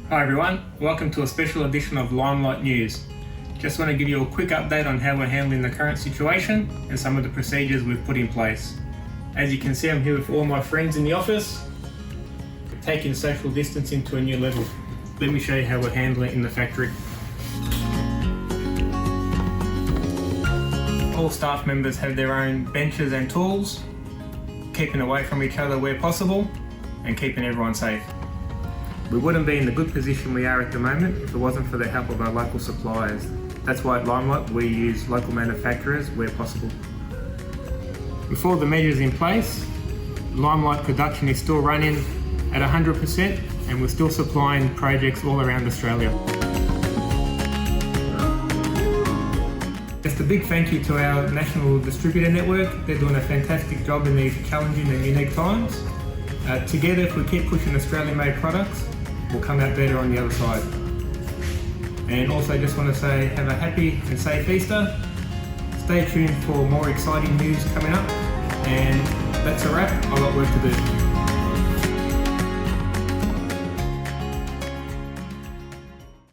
Hi everyone, welcome to a special edition of LimeLite News. Just want to give you a quick update on how we're handling the current situation and some of the procedures we've put in place. As you can see, I'm here with all my friends in the office, taking social distancing to a new level. Let me show you how we're handling it in the factory. All staff members have their own benches and tools, keeping away from each other where possible and keeping everyone safe. We wouldn't be in the good position we are at the moment if it wasn't for the help of our local suppliers. That's why at LimeLite we use local manufacturers where possible. With all the measures in place, LimeLite production is still running at 100% and we're still supplying projects all around Australia. Just a big thank you to our national distributor network. They're doing a fantastic job in these challenging and unique times. Together, if we keep pushing Australian-made products, we'll come out better on the other side. And also just want to say have a happy and safe Easter. Stay tuned for more exciting news coming up. And that's a wrap. I've got work to do.